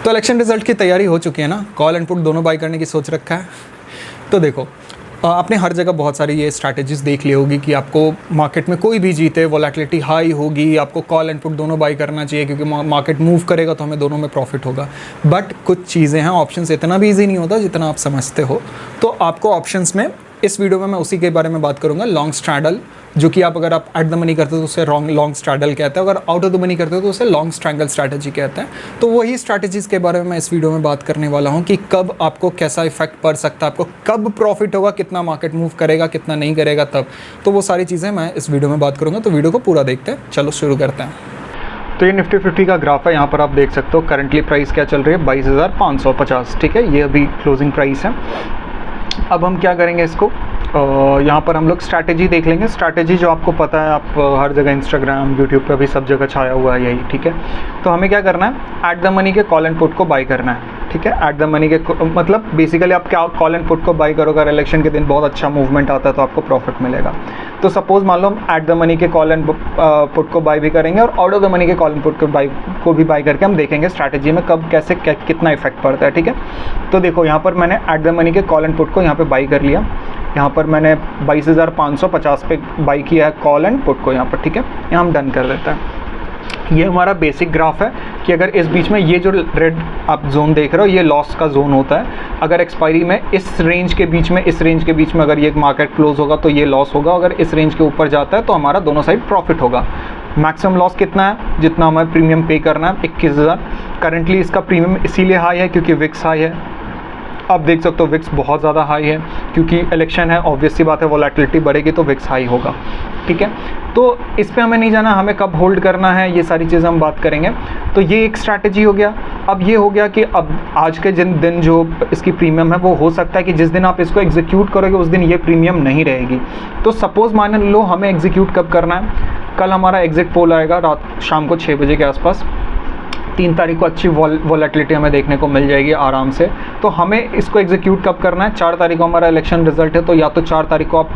तो election result की तैयारी हो चुकी है ना, कॉल एंड पुट दोनों बाई करने की सोच रखा है। तो देखो आपने हर जगह बहुत सारी ये स्ट्रैटेजीज़ देख ली होगी कि आपको मार्केट में कोई भी जीते, वोलेटिलिटी हाई होगी, आपको कॉल एंड पुट दोनों बाई करना चाहिए क्योंकि मार्केट मूव करेगा तो हमें दोनों में प्रॉफिट होगा। बट कुछ चीज़ें हैं, ऑप्शंस इतना भी ईजी नहीं होता जितना आप समझते हो। तो आपको ऑप्शंस में इस वीडियो में मैं उसी के बारे में बात करूंगा, लॉन्ग स्ट्रैडल, जो कि आप अगर आप एट द मनी करते हो तो उसे लॉन्ग स्ट्रैडल कहते हैं, अगर आउट ऑफ द मनी करते हो तो उसे लॉन्ग स्ट्रैंगल स्ट्रैटेजी कहते हैं। तो वही स्ट्रैटेजीज़ के बारे में मैं इस वीडियो में बात करने वाला हूं कि कब आपको कैसा इफेक्ट पड़ सकता है, आपको कब प्रॉफिट होगा, कितना मार्केट मूव करेगा, कितना नहीं करेगा तब। तो वो सारी चीज़ें मैं इस वीडियो में बात करूँगा, तो वीडियो को पूरा देखते हैं। चलो शुरू करते हैं। तो ये निफ्टी 50 का ग्राफ है, यहाँ पर आप देख सकते हो करंटली प्राइस क्या चल रही है, 22,550। ठीक है, ये अभी क्लोजिंग प्राइस है। अब हम क्या करेंगे, इसको यहाँ पर हम लोग स्ट्रैटेजी देख लेंगे। स्ट्रैटेजी जो आपको पता है, आप हर जगह इंस्टाग्राम, यूट्यूब पे भी सब जगह छाया हुआ है यही। ठीक है, तो हमें क्या करना है, एट द मनी के कॉल एंड पुट को बाई करना है। ठीक है, एट द मनी के मतलब बेसिकली आप क्या कॉल एंड पुट को बाई करोगे, अगर इलेक्शन के दिन बहुत अच्छा मूवमेंट आता है तो आपको प्रॉफिट मिलेगा। तो सपोज मान लो हम एट द मनी के कॉल एंड पुट को बाई भी करेंगे और आउट ऑफ द मनी के कॉल एंड पुट को भी बाई करके हम देखेंगे स्ट्रैटेजी में कब कैसे कितना इफेक्ट पड़ता है। ठीक है, तो देखो यहाँ पर मैंने एट द मनी के कॉल एंड पुट को यहाँ पे बाई कर लिया। यहाँ पर मैंने 22,550 पे बाई किया है कॉल एंड पुट को यहाँ पर। ठीक है, यहाँ हम डन कर देते हैं। ये हमारा बेसिक ग्राफ है कि अगर इस बीच में ये जो रेड आप जोन देख रहे हो, ये लॉस का जोन होता है। अगर एक्सपायरी में इस रेंज के बीच में अगर ये मार्केट क्लोज होगा तो ये लॉस होगा, अगर इस रेंज के ऊपर जाता है तो हमारा दोनों साइड प्रॉफिट होगा। मैक्सिमम लॉस कितना है, जितना हमें प्रीमियम पे करना है, 21,000। करंटली इसका प्रीमियम इसीलिए हाई है क्योंकि विक्स हाई है। आप देख सकते हो विक्स बहुत ज़्यादा हाई है क्योंकि इलेक्शन है, ऑब्वियस सी बात है, वोलेटिलिटी बढ़ेगी तो विक्स हाई होगा। ठीक है, तो इस पे हमें नहीं जाना, हमें कब होल्ड करना है ये सारी चीज़ें हम बात करेंगे। तो ये एक स्ट्रैटेजी हो गया। अब ये हो गया कि अब आज के दिन जो इसकी प्रीमियम है वो हो सकता है कि जिस दिन आप इसको एग्जीक्यूट करोगे उस दिन ये प्रीमियम नहीं रहेगी। तो सपोज़ मान लो हमें एग्जीक्यूट कब करना है, कल हमारा एग्जिट पोल आएगा रात शाम को 6 बजे के आसपास। 3 तारीख को अच्छी वोलेटिलिटी हमें देखने को मिल जाएगी आराम से। तो हमें इसको एग्जीक्यूट कब करना है, 4 तारीख को हमारा इलेक्शन रिजल्ट है, तो या तो 4 तारीख को आप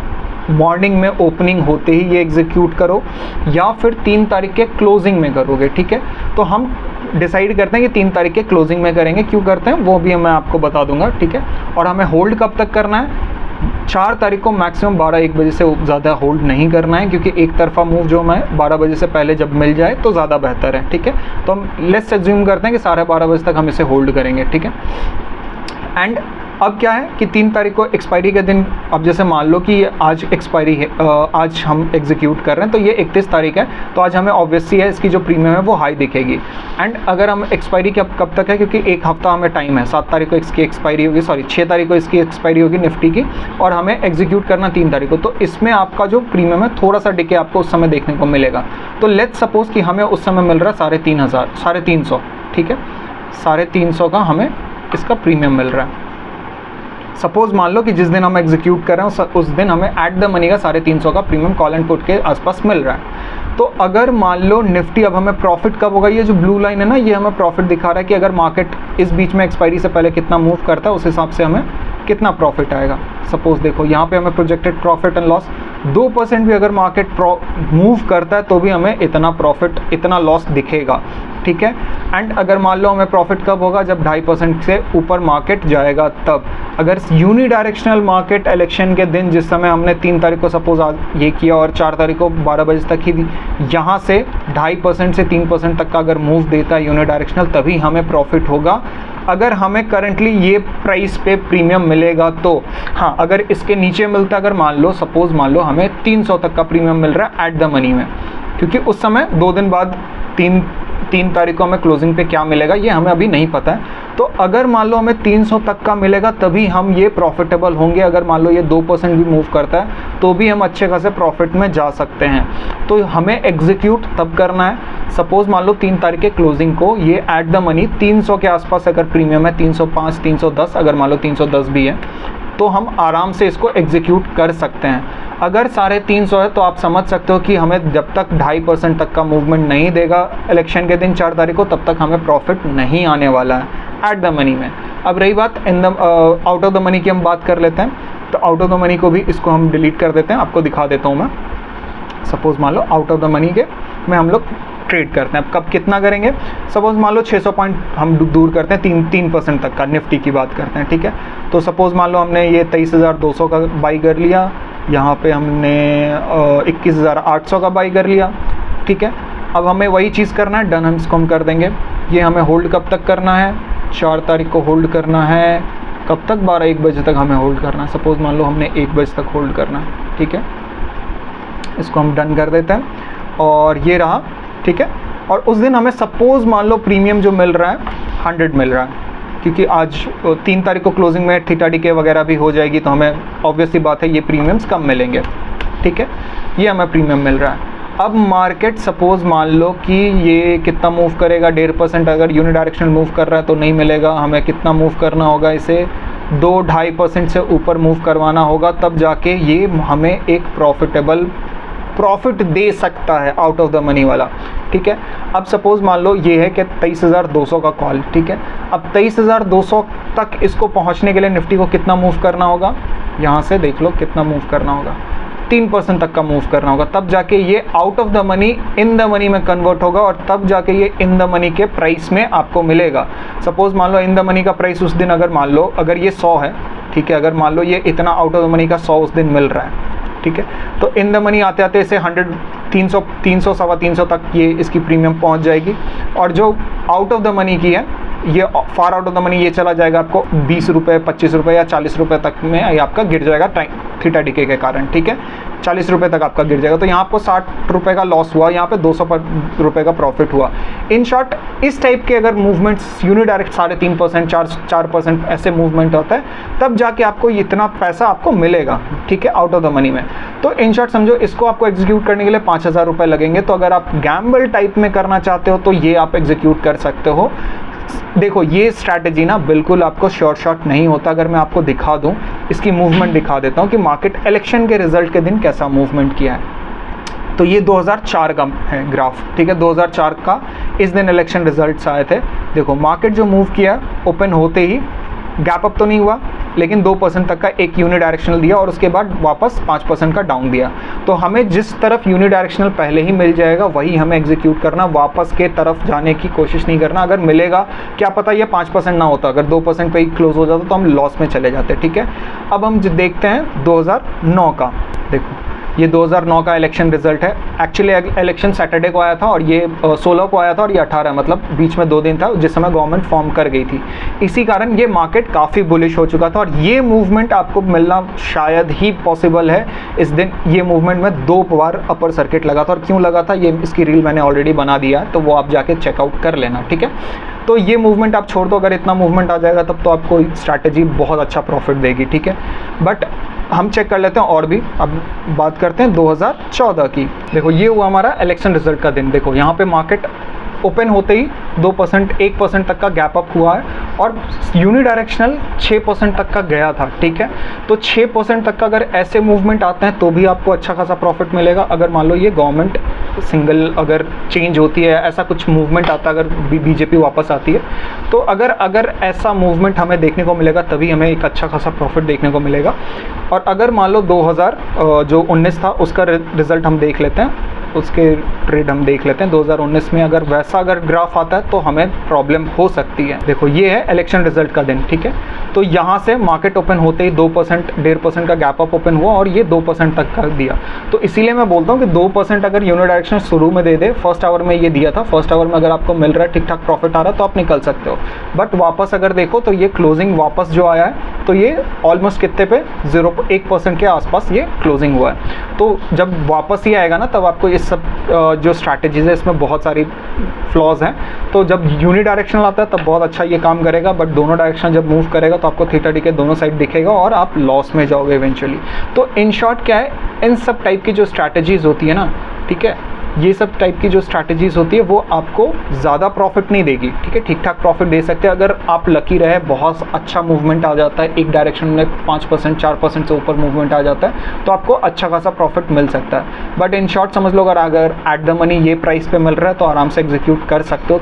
मॉर्निंग में ओपनिंग होते ही ये एग्जीक्यूट करो या फिर 3 तारीख के क्लोजिंग में करोगे। ठीक है, तो हम डिसाइड करते हैं कि 3 तारीख के क्लोजिंग में करेंगे। क्यों करते हैं वो भी मैं आपको बता दूंगा। ठीक है, और हमें होल्ड कब तक करना है, 4 तारीख को मैक्सिमम 12-1 बजे से ज़्यादा होल्ड नहीं करना है क्योंकि एक तरफा मूव जो हमें 12 बजे से पहले जब मिल जाए तो ज़्यादा बेहतर है। ठीक है, तो हम लेट्स अज्यूम करते हैं कि 12:30 बजे तक हम इसे होल्ड करेंगे। ठीक है, एंड अब क्या है कि 3 तारीख को एक्सपायरी के दिन, अब जैसे मान लो कि आज एक्सपायरी है, आज हम एग्जीक्यूट कर रहे हैं तो ये 31 तारीख है, तो आज हमें ऑब्वियसली है इसकी जो प्रीमियम है वो हाई दिखेगी। एंड अगर हम एक्सपायरी कब तक है, क्योंकि एक हफ्ता हमें टाइम है, 7 तारीख को इसकी एक्सपायरी होगी, 6 तारीख को इसकी एक्सपायरी होगी निफ्टी की, और हमें एग्जीक्यूट करना 3 तारीख को। तो इसमें आपका जो प्रीमियम है थोड़ा सा डिके आपको उस समय देखने को मिलेगा। तो लेट्स सपोज कि हमें उस समय मिल रहा है 350। ठीक है, 350 का हमें इसका प्रीमियम मिल रहा है। सपोज मान लो कि जिस दिन हम एग्जीक्यूट कर रहे हैं उस दिन हमें एट द मनी का 350 का प्रीमियम कॉल एंड पुट के आसपास मिल रहा है। तो अगर मान लो निफ्टी, अब हमें प्रॉफिट कब होगा, ये जो ब्लू लाइन है ना, ये हमें प्रॉफिट दिखा रहा है कि अगर मार्केट इस बीच में एक्सपायरी से पहले कितना मूव करता है उस हिसाब से हमें कितना प्रॉफिट आएगा। सपोज देखो यहाँ पे हमें प्रोजेक्टेड प्रॉफिट एंड लॉस 2% भी अगर मार्केट मूव करता है तो भी हमें इतना प्रॉफिट, इतना लॉस दिखेगा। ठीक है, एंड अगर मान लो हमें प्रॉफिट कब होगा, जब 2.5% से ऊपर मार्केट जाएगा तब। अगर यूनिडायरेक्शनल मार्केट इलेक्शन के दिन, जिस समय हमने 3 तारीख को सपोज आज ये किया और 4 तारीख को 12 बजे तक ही यहाँ से 2.5% से 3% तक का अगर मूव देता है यूनिडायरेक्शनल, तभी हमें प्रॉफिट होगा। अगर हमें करंटली ये प्राइस पे प्रीमियम मिलेगा तो। हाँ, अगर इसके नीचे मिलता है, अगर मान लो सपोज मान लो हमें 300 तक का प्रीमियम मिल रहा है एट द मनी में, क्योंकि उस समय 2 दिन बाद 3 तारीख को हमें क्लोजिंग पे क्या मिलेगा ये हमें अभी नहीं पता है। तो अगर मान लो हमें 300 तक का मिलेगा तभी हम ये प्रॉफिटेबल होंगे। अगर मान लो ये 2% भी मूव करता है तो भी हम अच्छे खासे प्रॉफिट में जा सकते हैं। तो हमें एग्जीक्यूट तब करना है, सपोज मान लो 3 तारीख के क्लोजिंग को ये एट द मनी 300 के आसपास अगर प्रीमियम है, 305, 310, अगर मान लो 310 भी है तो हम आराम से इसको एग्जीक्यूट कर सकते हैं। अगर 350 है तो आप समझ सकते हो कि हमें जब तक 2.5% तक का मूवमेंट नहीं देगा इलेक्शन के दिन 4 तारीख को, तब तक हमें प्रॉफिट नहीं आने वाला है एट द मनी में। अब रही बात आउट ऑफ द मनी की, हम बात कर लेते हैं। तो आउट ऑफ द मनी को भी इसको हम डिलीट कर देते हैं, आपको दिखा देता हूँ मैं। सपोज मान लो आउट ऑफ द मनी के में हम लोग ट्रेड करते हैं। अब कब कितना करेंगे, सपोज़ मान लो 600 पॉइंट हम दूर करते हैं 3% तक का, निफ्टी की बात करते हैं, ठीक है। तो सपोज़ मान लो हमने ये 23,200 का बाई कर लिया, यहाँ पे हमने 21,800 का बाई कर लिया, ठीक है। अब हमें वही चीज़ करना है, डन हम इसको हम कर देंगे। ये हमें होल्ड कब तक करना है, 4 तारीख को होल्ड करना है, कब तक, 12-1 बजे तक हमें होल्ड करना है। सपोज़ मान लो हमने 1 बजे तक होल्ड करना है, ठीक है। इसको हम डन कर देते हैं और ये रहा, ठीक है। और उस दिन हमें सपोज़ मान लो प्रीमियम जो मिल रहा है 100 मिल रहा है, क्योंकि आज 3 तारीख को क्लोजिंग में थीटा डीके वगैरह भी हो जाएगी, तो हमें ऑब्वियसली बात है ये प्रीमियम्स कम मिलेंगे, ठीक है। ये हमें प्रीमियम मिल रहा है। अब मार्केट सपोज़ मान लो कि ये कितना मूव करेगा, 1.5%, अगर यूनिडायरेक्शनल मूव कर रहा है तो नहीं मिलेगा, हमें कितना मूव करना होगा, इसे 2-2.5% से ऊपर मूव करवाना होगा, तब जाके ये हमें एक प्रॉफिट दे सकता है, आउट ऑफ द मनी वाला, ठीक है। अब सपोज़ मान लो ये है कि 23,200 का कॉल, ठीक है। अब 23,200 तक इसको पहुंचने के लिए निफ्टी को कितना मूव करना होगा, यहाँ से देख लो कितना मूव करना होगा, 3% तक का मूव करना होगा, तब जाके ये out of the money in the money में कन्वर्ट होगा, और तब जाके ये इन द मनी के प्राइस में आपको मिलेगा। सपोज़ मान लो इन द मनी का प्राइस उस दिन अगर मान लो अगर ये 100 है, ठीक है, अगर मान लो ये इतना आउट ऑफ द मनी का 100 उस दिन मिल रहा है, ठीक है, तो इन द मनी आते आते इसे 100, 300, 300 तक ये इसकी प्रीमियम पहुंच जाएगी। और जो आउट ऑफ द मनी की है, ये far out of the money, ये चला जाएगा आपको 20 रुपये, 25 रुपये या 40 रुपये तक में ये आपका गिर जाएगा थीटा डीके के कारण, ठीक है। 40 रुपये तक आपका गिर जाएगा, तो यहाँ आपको 60 रुपये का लॉस हुआ, यहाँ पे 200 रुपये का प्रॉफिट हुआ। इन शॉर्ट इस टाइप के अगर मूवमेंट्स यूनिडायरेक्ट 3.5%, 4% ऐसे मूवमेंट होता है, तब जाके आपको इतना पैसा आपको मिलेगा, ठीक है, आउट ऑफ द मनी में। तो इन शॉर्ट समझो इसको आपको एग्जीक्यूट करने के लिए 5,000 रुपये लगेंगे। तो अगर आप गैम्बल टाइप में करना चाहते हो तो ये आप एग्जीक्यूट कर सकते हो। देखो ये स्ट्रैटेजी ना बिल्कुल आपको शॉर्ट नहीं होता। अगर मैं आपको दिखा दूं, इसकी मूवमेंट दिखा देता हूं कि मार्केट इलेक्शन के रिजल्ट के दिन कैसा मूवमेंट किया है। तो ये 2004 का है ग्राफ, ठीक है, 2004 का इस दिन इलेक्शन रिजल्ट्स आए थे। देखो मार्केट जो मूव किया, ओपन होते ही गैप अप तो नहीं हुआ, लेकिन 2% तक का एक यूनिडायरेक्शनल दिया और उसके बाद वापस 5% का डाउन दिया। तो हमें जिस तरफ यूनिडायरेक्शनल पहले ही मिल जाएगा वही हमें एग्जीक्यूट करना, वापस के तरफ जाने की कोशिश नहीं करना। अगर मिलेगा, क्या पता ये 5% ना होता, अगर 2% पे ही क्लोज हो जाता तो हम लॉस में चले जाते, ठीक है। अब हम देखते हैं 2009 का। देखो ये 2009 का इलेक्शन रिजल्ट है। एक्चुअली इलेक्शन सैटरडे को आया था और ये 16 को आया था और ये 18, मतलब बीच में 2 दिन था जिस समय गवर्नमेंट फॉर्म कर गई थी। इसी कारण ये मार्केट काफ़ी बुलिश हो चुका था और ये मूवमेंट आपको मिलना शायद ही पॉसिबल है। इस दिन ये मूवमेंट में 2 बार अपर सर्किट लगा था, और क्यों लगा था ये इसकी रील मैंने ऑलरेडी बना दिया है, तो वो आप जाके चेकआउट कर लेना, ठीक है। तो ये मूवमेंट आप छोड़ दो, अगर इतना मूवमेंट आ जाएगा तब तो आपको स्ट्रैटेजी बहुत अच्छा प्रॉफिट देगी, ठीक है। बट हम चेक कर लेते हैं और भी। अब बात करते हैं 2014 की। देखो ये हुआ हमारा इलेक्शन रिजल्ट का दिन। देखो यहाँ पे मार्केट ओपन होते ही 2%, 1% तक का गैप अप हुआ है और यूनिडायरेक्शनल 6% तक का गया था, ठीक है। तो 6% तक का अगर ऐसे मूवमेंट आते हैं तो भी आपको अच्छा खासा प्रॉफिट मिलेगा। अगर मान लो ये गवर्नमेंट सिंगल अगर चेंज होती है, ऐसा कुछ मूवमेंट आता है, अगर बीजेपी वापस आती है, तो अगर ऐसा मूवमेंट हमें देखने को मिलेगा तभी हमें एक अच्छा खासा प्रॉफिट देखने को मिलेगा। और अगर मान लो 2019 था उसका रिजल्ट हम देख लेते हैं, उसके ट्रेड हम देख लेते हैं। 2019 में अगर वैसा ग्राफ आता है तो हमें प्रॉब्लम हो सकती है। देखो ये है इलेक्शन रिजल्ट का दिन, ठीक है। तो यहाँ से मार्केट ओपन होते ही 2%, 1.5% का गैप अप ओपन हुआ और ये 2% तक का दिया। तो इसीलिए मैं बोलता हूँ कि 2% अगर यूनिडायरेक्शनल शुरू में दे दे, फर्स्ट आवर में ये दिया था, फर्स्ट आवर में अगर आपको मिल रहा है, ठीक ठाक प्रॉफिट आ रहा है तो आप निकल सकते हो। बट वापस अगर देखो तो ये क्लोजिंग वापस जो आया है तो ये ऑलमोस्ट कितने पे 0.1% के आसपास ये क्लोजिंग हुआ है। तो जब वापस ही आएगा ना तब आपको ये सब जो स्ट्रैटेजीज है इसमें बहुत सारी फ्लॉज हैं। तो जब यूनिडायरेक्शनल आता है तब बहुत अच्छा ये काम करेगा, बट दोनों डायरेक्शन जब मूव करेगा तो आपको थीटा डी के दोनों साइड दिखेगा और आप लॉस में जाओगे इवेंचुअली। तो इन शॉर्ट क्या है, इन सब टाइप की जो स्ट्रैटेजीज होती है ना, ठीक है, ये सब टाइप की जो स्ट्रैटेजीज होती है वो आपको ज़्यादा प्रॉफिट नहीं देगी, ठीक है, ठीक ठाक प्रॉफिट दे सकते हैं। अगर आप लकी रहे, बहुत अच्छा मूवमेंट आ जाता है, एक डायरेक्शन में 5%, 4% से ऊपर मूवमेंट आ जाता है तो आपको अच्छा खासा प्रॉफिट मिल सकता है। बट इन शॉर्ट समझ लो अगर एट द मनी ये प्राइस पे मिल रहा है तो आराम से एग्जीक्यूट कर सकते हो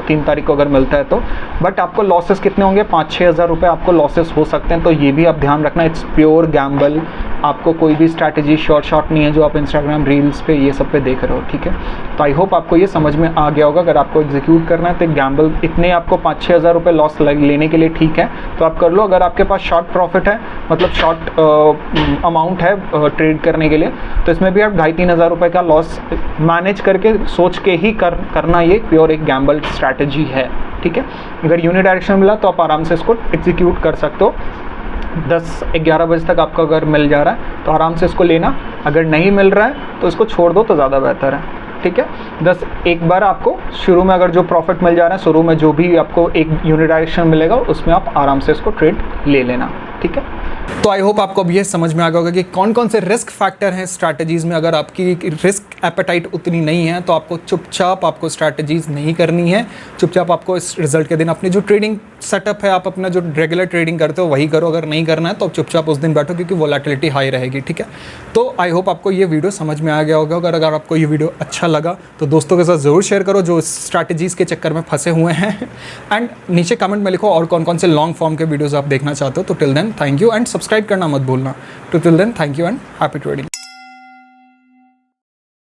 3 तारीख को अगर मिलता है तो। बट आपको लॉसेस कितने होंगे, 5-6 हज़ार रुपये आपको लॉसेस हो सकते हैं। तो ये भी आप ध्यान रखना, इट्स प्योर गैम्बल। आपको कोई भी स्ट्रैटेजी शॉर्ट नहीं है जो आप इंस्टाग्राम रील्स पे ये सब पे देख रहे हो, ठीक है। तो आई होप आपको ये समझ में आ गया होगा। अगर आपको एग्जीक्यूट करना है तो गैम्बल इतने आपको 5-6 हज़ार रुपये लॉस लेने के लिए ठीक है तो आप कर लो। अगर आपके पास शॉर्ट प्रॉफिट है, मतलब शॉर्ट अमाउंट है ट्रेड करने के लिए, तो इसमें भी आप 2,500-3 हज़ार रुपये का लॉस मैनेज करके सोच के ही करना, ये प्योर एक गैम्बल स्ट्रैटेजी है, ठीक है। अगर यूनिडायरेक्शन मिला तो आप आराम से इसको एग्जीक्यूट कर सकते हो। 10-11 बजे तक आपको अगर मिल जा रहा है तो आराम से इसको लेना, अगर नहीं मिल रहा है तो इसको छोड़ दो तो ज़्यादा बेहतर है, ठीक है। एक बार आपको शुरू में अगर जो प्रॉफिट मिल जा रहा है, शुरू में जो भी आपको एक यूनिडायरेक्शन मिलेगा उसमें आप आराम से इसको ट्रेड ले लेना, ठीक है। तो आई होप आपको अब ये समझ में आ गया होगा कि कौन कौन से रिस्क फैक्टर हैं स्ट्रैटेजीज़ में। अगर आपकी रिस्क एपेटाइट उतनी नहीं है तो आपको चुपचाप आपको स्ट्रैटेजीज़ नहीं करनी है। चुपचाप आपको इस रिजल्ट के दिन अपनी जो ट्रेडिंग सेटअप है, आप अपना जो रेगुलर ट्रेडिंग करते हो वही करो। अगर नहीं करना है तो आप चुपचाप उस दिन बैठो, क्योंकि वोलेटिलिटी हाई रहेगी, ठीक है। तो आई होप आपको ये वीडियो समझ में आ गया होगा। अगर आपको ये वीडियो अच्छा लगा तो दोस्तों के साथ ज़रूर शेयर करो जो स्ट्रैटेजीज़ के चक्कर में फंसे हुए हैं। एंड नीचे कमेंट में लिखो और कौन कौन से लॉन्ग फॉर्म के वीडियोज़ आप देखना चाहते हो। तो till then thank you and subscribe करना मत भूलना। तो till then thank you and happy trading.